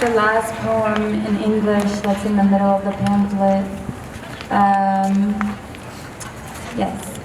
the last poem in English that's in the middle of the pamphlet. Yes.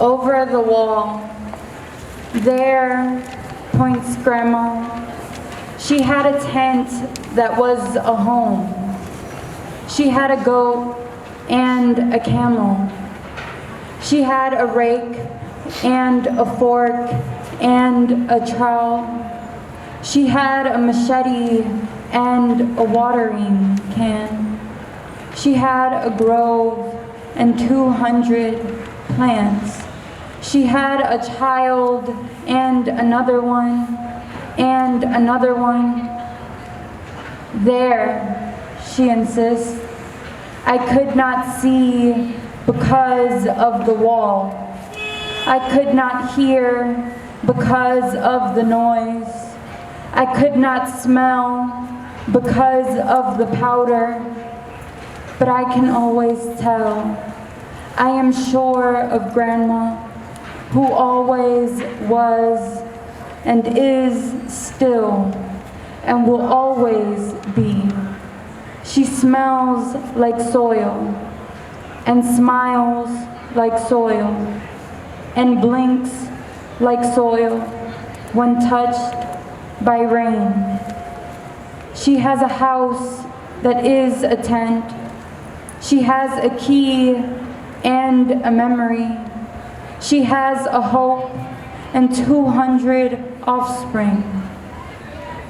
Over the wall, there points Grandma. She had a tent that was a home. She had a goat and a camel. She had a rake and a fork and a trowel. She had a machete and a watering can. She had a grove and 200 plants. She had a child and another one and another one. There, she insists, I could not see because of the wall. I could not hear because of the noise. I could not smell because of the powder. But I can always tell. I am sure of Grandma, who always was and is still and will always be. She smells like soil and smiles like soil and blinks like soil when touched by rain. She has a house that is a tent. She has a key and a memory. She has a hope and 200 offspring.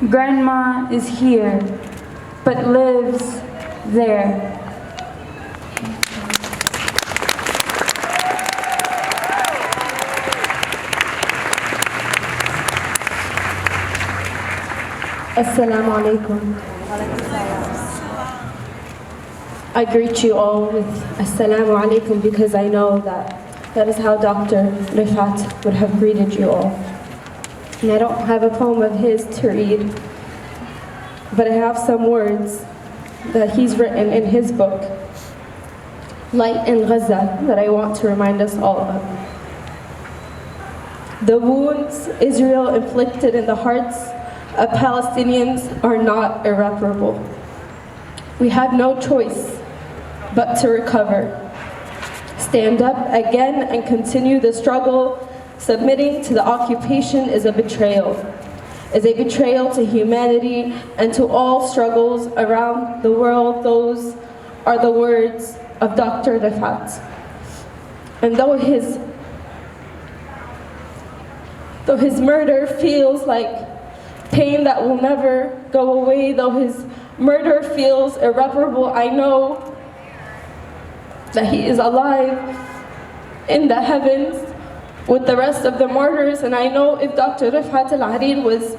Grandma is here, but lives there. Assalamu alaikum. I greet you all with Assalamu alaikum because I know that is how Dr. Refaat would have greeted you all. And I don't have a poem of his to read, but I have some words that he's written in his book, Light in Gaza, that I want to remind us all of. The wounds Israel inflicted in the hearts of Palestinians are not irreparable. We have no choice but to recover. Stand up again and continue the struggle. Submitting to the occupation is a betrayal to humanity and to all struggles around the world. Those are the words of Dr. Refaat. And though his murder feels like pain that will never go away, though his murder feels irreparable, I know that he is alive in the heavens with the rest of the martyrs. And I know if Dr. Refaat Alareer was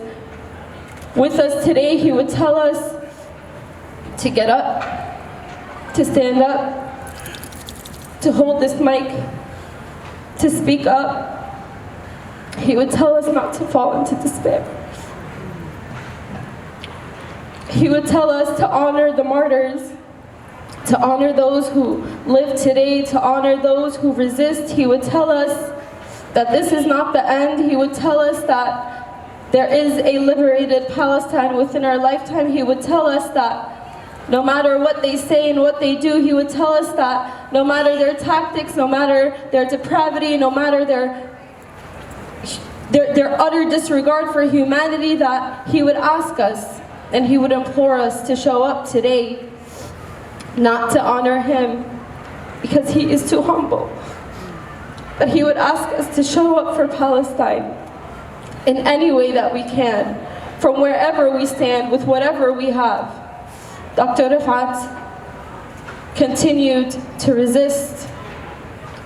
with us today, he would tell us to get up, to stand up, to hold this mic, to speak up. He would tell us not to fall into despair. He would tell us to honor the martyrs, to honor those who live today, to honor those who resist. He would tell us that this is not the end. He would tell us that there is a liberated Palestine within our lifetime. He would tell us that no matter what they say and what they do, he would tell us that no matter their tactics, no matter their depravity, no matter their utter disregard for humanity, that he would ask us and he would implore us to show up today, not to honor him because he is too humble, but he would ask us to show up for Palestine in any way that we can, from wherever we stand, with whatever we have. Dr. Refaat continued to resist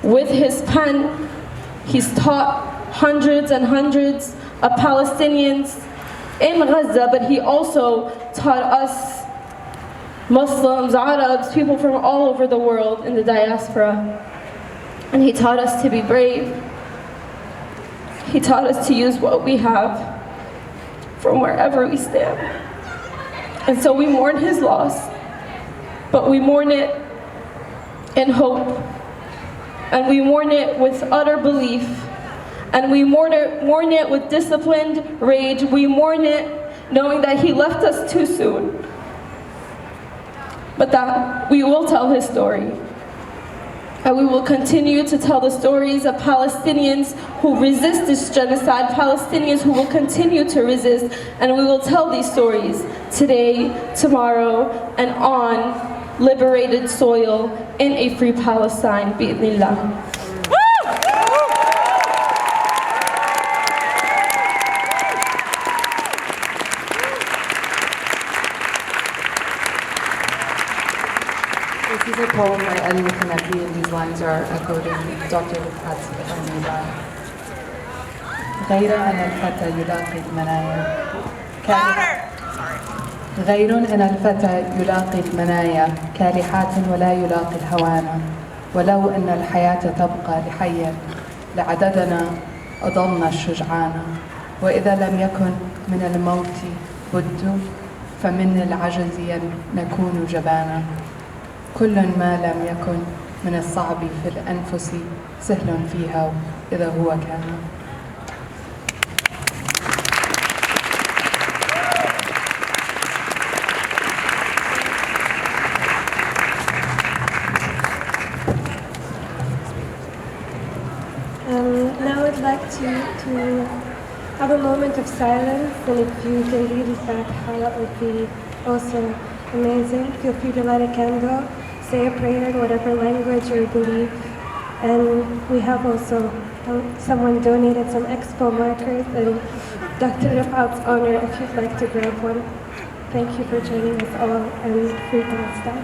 with his pen. He's taught hundreds and hundreds of Palestinians in Gaza, but he also taught us Muslims, Arabs, people from all over the world in the diaspora. And he taught us to be brave. He taught us to use what we have from wherever we stand. And so we mourn his loss, but we mourn it in hope. And we mourn it with utter belief. And we mourn it with disciplined rage. We mourn it knowing that he left us too soon. But that we will tell his story. And we will continue to tell the stories of Palestinians who resist this genocide, Palestinians who will continue to resist, and we will tell these stories today, tomorrow, and on liberated soil in a free Palestine, bi'idhnillah. This is a poem by ALL U.S, and these lines are quoting Dr. Refaat Alareer. غير أن الفتى يلاقي المنايا غير أن الفتى يلاقي المنايا كالحات ولا يلاقي الهوانا ولو أن الحياة تبقى لحيا لعددنا أضلنا الشجعان وإذا لم يكن من الموت بد فمن العجز نكون جبانا كل ما لم يكن من الصعب في الأنفس سهل فيها إذا هو كان. Now I'd like to have a moment of silence, and if you can read the Fatiha, that would be also amazing. Feel free to light a candle, say a prayer in whatever language or belief. And we have also someone donated some expo markers in Dr. Refaat's honor if you'd like to grab one. Thank you for joining us all, and free Palestine.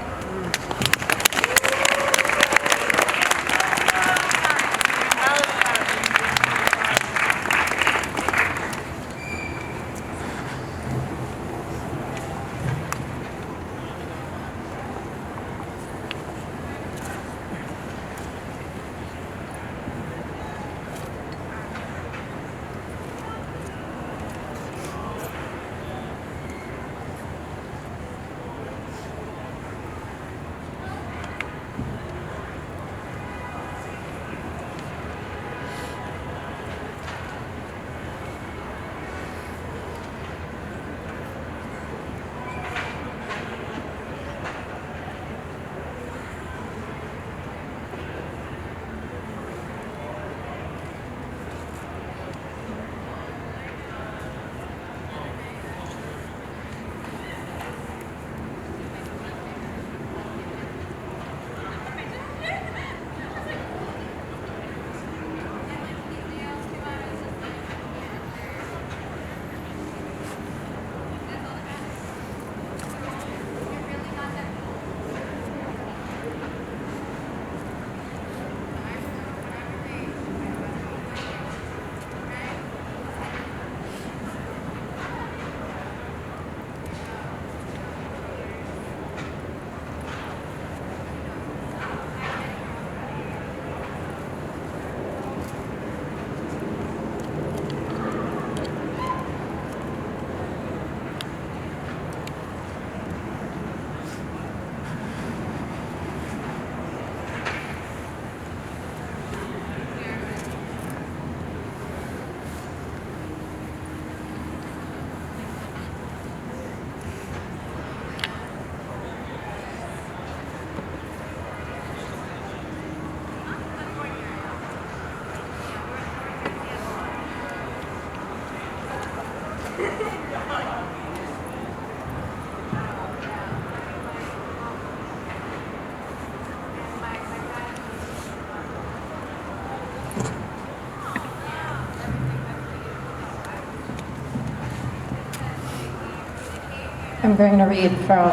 I'm going to read from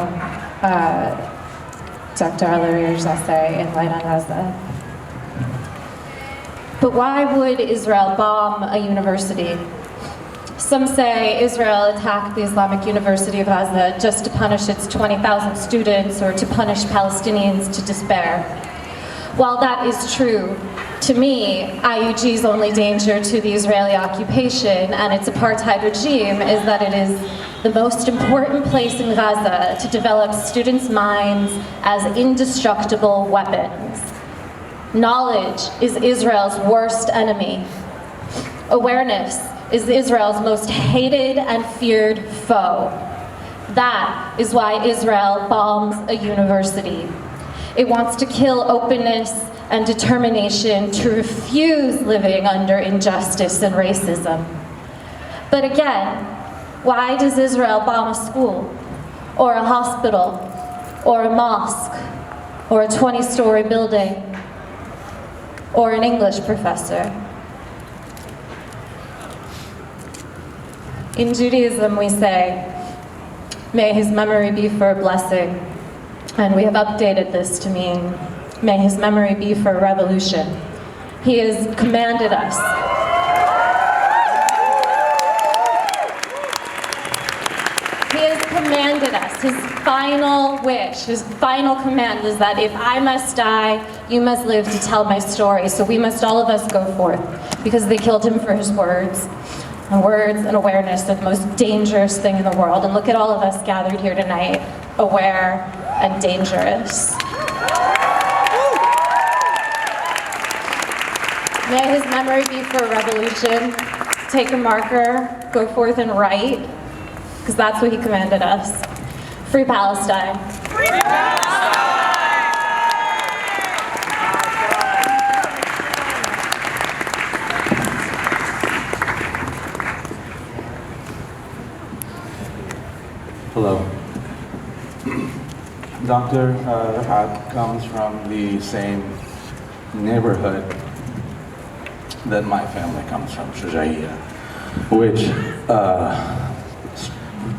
Dr. Alareer's essay in Light on Gaza. But why would Israel bomb a university? Some say Israel attacked the Islamic University of Gaza just to punish its 20,000 students or to punish Palestinians to despair. While that is true, to me, IUG's only danger to the Israeli occupation and its apartheid regime is that it is the most important place in Gaza to develop students' minds as indestructible weapons. Knowledge is Israel's worst enemy. Awareness is Israel's most hated and feared foe. That is why Israel bombs a university. It wants to kill openness and determination to refuse living under injustice and racism. But again, why does Israel bomb a school, or a hospital, or a mosque, or a 20-story building, or an English professor? In Judaism, we say, may his memory be for a blessing, and we have updated this to mean, may his memory be for a revolution. He has commanded us. He has commanded us. His final wish, his final command is that if I must die, you must live to tell my story. So we must all of us go forth, because they killed him for his words. And words and awareness are the most dangerous thing in the world. And look at all of us gathered here tonight, aware and dangerous. May his memory be for a revolution. Take a marker, go forth and write, because that's what he commanded us. Free Palestine. Free Palestine! Hello. Dr. Refaat comes from the same neighborhood that my family comes from, Shujaiya, which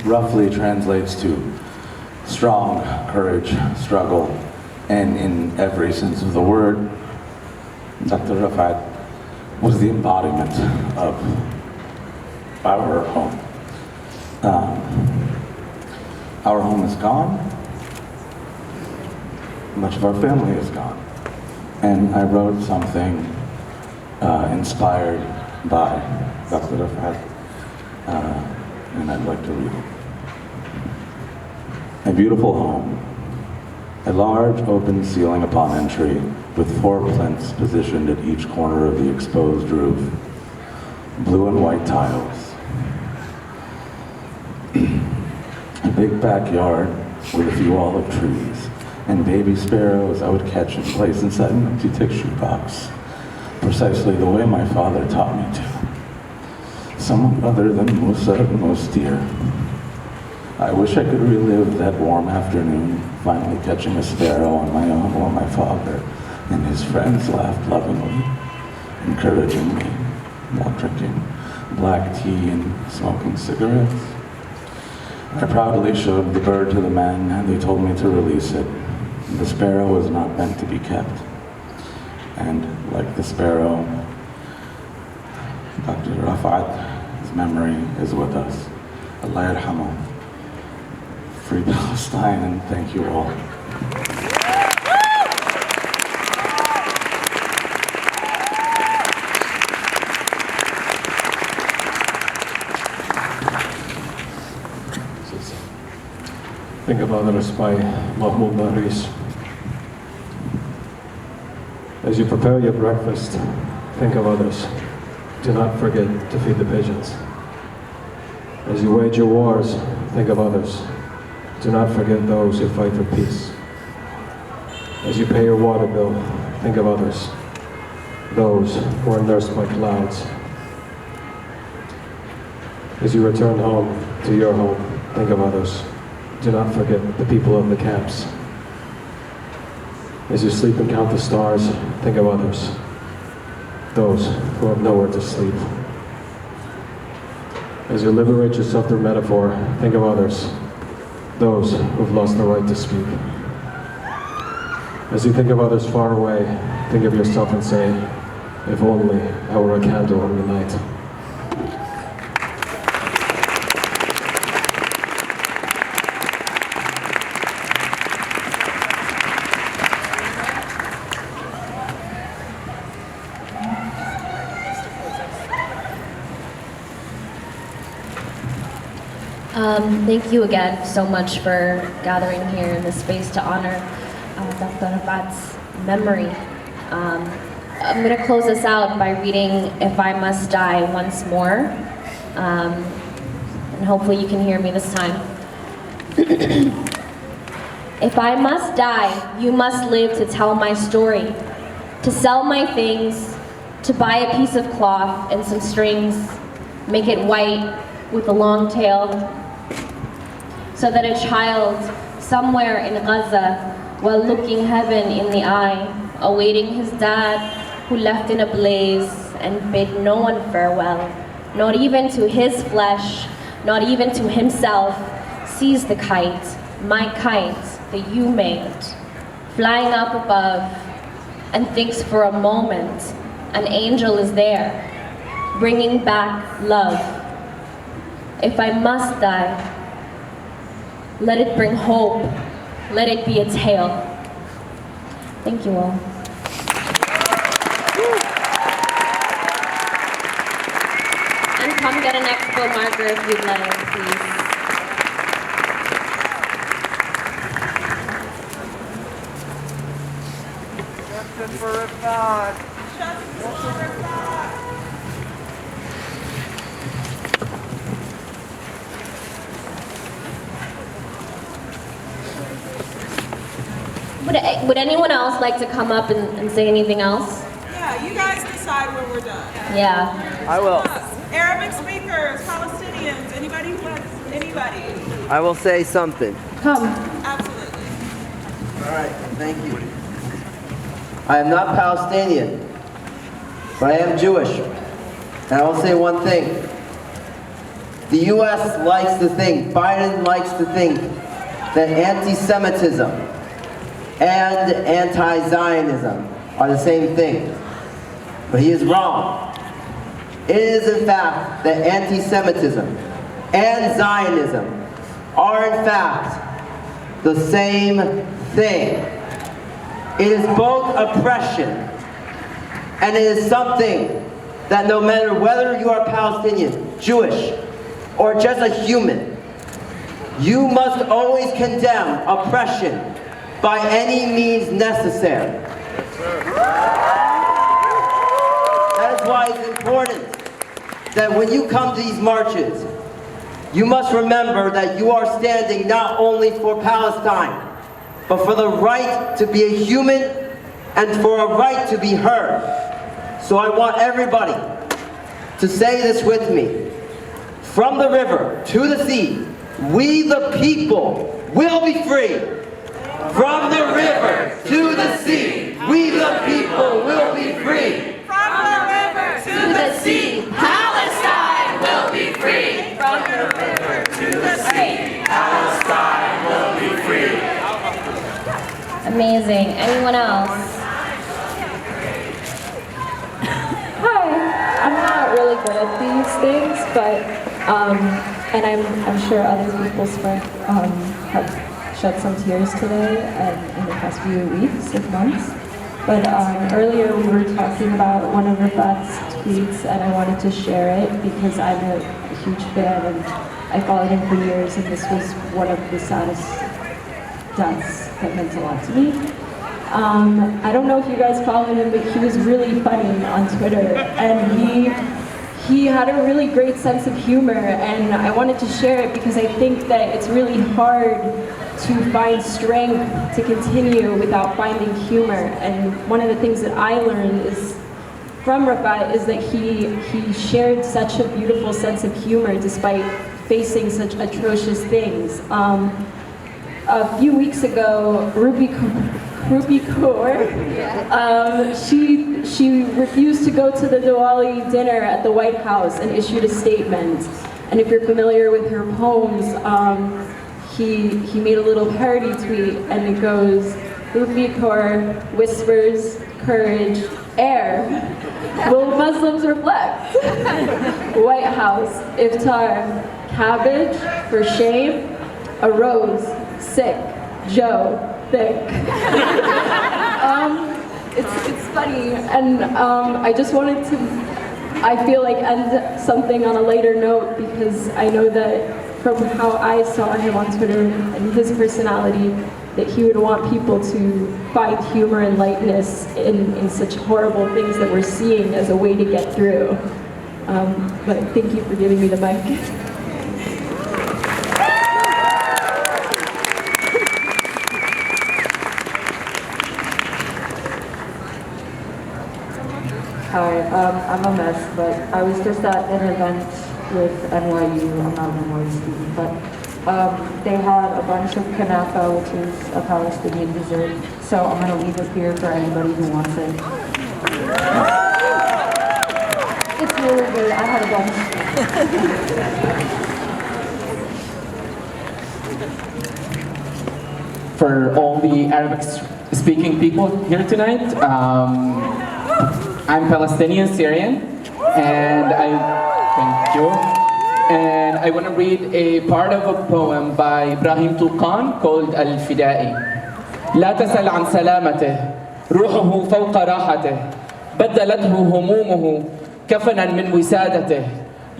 roughly translates to strong, courage, struggle, and in every sense of the word, Dr. Refaat was the embodiment of our home. Our home is gone. Much of our family is gone. And I wrote something inspired by Dr. Refaat, and I'd like to read it. A beautiful home. A large open ceiling upon entry with 4 plinths positioned at each corner of the exposed roof. Blue and white tiles. A big backyard with a few olive trees and baby sparrows I would catch and place inside an empty tissue box, precisely the way my father taught me to. Someone other than Musa and Mostir. I wish I could relive that warm afternoon, finally catching a sparrow on my own while my father and his friends laughed lovingly, encouraging me while drinking black tea and smoking cigarettes. I proudly showed the bird to the men, and they told me to release it. The sparrow was not meant to be kept. And like the sparrow, Dr. Refaat, his memory is with us. Allah yarhamu. Free Palestine, and thank you all. Think of Others by Mahmoud Maris. As you prepare your breakfast, think of others. Do not forget to feed the pigeons. As you wage your wars, think of others. Do not forget those who fight for peace. As you pay your water bill, think of others. Those who are nursed by clouds. As you return home to your home, think of others. Do not forget the people of the camps. As you sleep and count the stars, think of others. Those who have nowhere to sleep. As you liberate yourself through metaphor, think of others. Those who've lost the right to speak. As you think of others far away, think of yourself and say, if only I were a candle in the night. Thank you again so much for gathering here in this space to honor Dr. Refaat's memory. I'm going to close us out by reading If I Must Die once more. and hopefully you can hear me this time. If I must die, you must live to tell my story, to sell my things, to buy a piece of cloth and some strings, make it white with a long tail, so that a child somewhere in Gaza, while looking heaven in the eye, awaiting his dad who left in a blaze and bid no one farewell, not even to his flesh, not even to himself, sees the kite, my kite that you made, flying up above, and thinks for a moment an angel is there, bringing back love. If I must die, let it bring hope, let it be a tale. Thank you all. And come get an expo marker if you'd like, please. Justice for Refaat. Justice for Refaat. Would anyone else like to come up and say anything else? Yeah, you guys decide when we're done. Yeah. I will. Arabic speakers, Palestinians, anybody who has anybody. I will say something. Come. Absolutely. All right, thank you. I am not Palestinian, but I am Jewish. And I will say one thing. The U.S. likes to think, Biden likes to think, that anti-Semitism and anti-Zionism are the same thing. But he is wrong. It is in fact that anti-Semitism and Zionism are in fact the same thing. It is both oppression, and it is something that no matter whether you are Palestinian, Jewish, or just a human, you must always condemn oppression by any means necessary. That is why it's important that when you come to these marches, you must remember that you are standing not only for Palestine, but for the right to be a human and for a right to be heard. So I want everybody to say this with me. From the river to the sea, we the people will be free. From the river to the sea, we the people will be free. From the river to the sea, Palestine will be free. From the river to the sea, Palestine will be free. Amazing. Anyone else? Hi, I'm not really good at these things, but and I'm sure other people have shed some tears today and in the past few weeks and months. But earlier we were talking about one of Refaat's tweets, and I wanted to share it because I'm a huge fan and I followed him for years, and this was one of the saddest deaths that meant a lot to me. I don't know if you guys followed him, but he was really funny on Twitter, and he had a really great sense of humor, and I wanted to share it because I think that it's really hard to find strength to continue without finding humor. And one of the things that I learned is from Refaat is that he shared such a beautiful sense of humor despite facing such atrocious things. A few weeks ago, Ruby Kaur, she refused to go to the Diwali dinner at the White House and issued a statement. And if you're familiar with her poems, he made a little parody tweet, and it goes, Ruby Kaur whispers, courage, air. Will Muslims reflect? White House, iftar, cabbage for shame, a rose, sick, Joe, thick. It's funny, and I just wanted to, I feel like, end something on a lighter note, because I know that from how I saw him on Twitter and his personality, that he would want people to find humor and lightness in such horrible things that we're seeing as a way to get through. But thank you for giving me the mic. Hi, I'm a mess, but I was just at an event with NYU. I'm not an NYU student, but they had a bunch of kanafa, which is a Palestinian dessert. So I'm going to leave it here for anybody who wants it. It's really good. I had a bunch. For all the Arabic-speaking people here tonight, I'm Palestinian Syrian, and thank you. And I want to read a part of a poem by Ibrahim Touqan called Al-Fidai. لا تسأل عن سلامته، روحه فوق راحته، بدلته همومه كفنا من وسادته،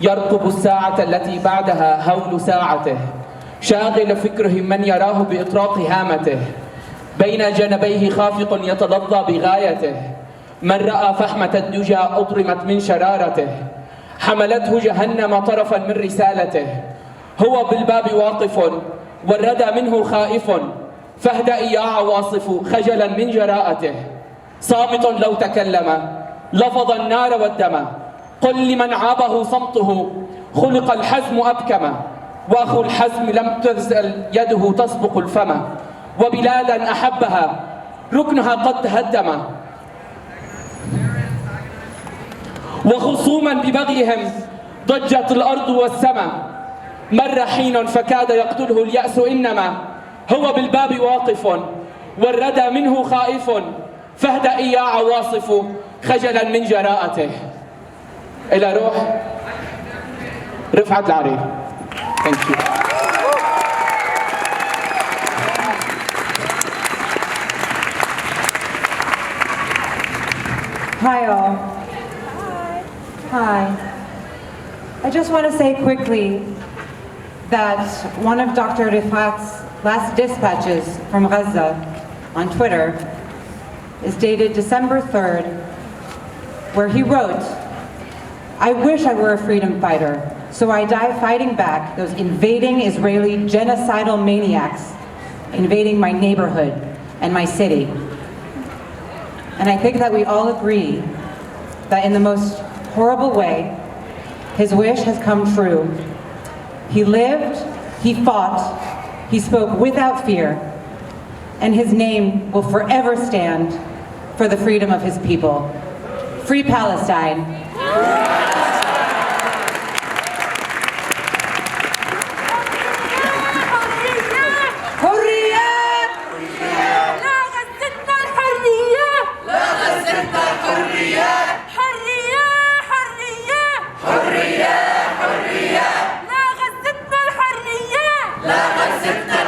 يرقب الساعة التي بعدها هول ساعته، شاغل فكره من يراه بإطراق هامته، بين جنبيه خافق يتلظى بغايته، من رأى فحمة الدجى أضرمت من شرارته، حملته جهنم طرفا من رسالته، هو بالباب واقف والردى منه خائف، فاهدأ يا عواصف خجلا من جراءته، صامت لو تكلم لفظ النار والدم، قل لمن عابه صمته خلق الحزم أبكم، وأخو الحزم لم تزل يده تسبق الفم، وبلادا أحبها ركنها قد تهدم، وخصوما ببغيهم ضجت الأرض والسماء، مر حين فكاد يقتله اليأس إنما هو بالباب واقف والردى منه خائف، فاهدأ يا عواصف خجلا من جراءته. إلى روح رفعت العرير. Thank you. Hi all. Hi. I just want to say quickly that one of Dr. Refaat's last dispatches from Gaza on Twitter is dated December 3rd, where he wrote, "I wish I were a freedom fighter, so I die fighting back those invading Israeli genocidal maniacs invading my neighborhood and my city." And I think that we all agree that in the most horrible way, his wish has come true. He lived, he fought, he spoke without fear, and his name will forever stand for the freedom of his people. Free Palestine. لا غزتنا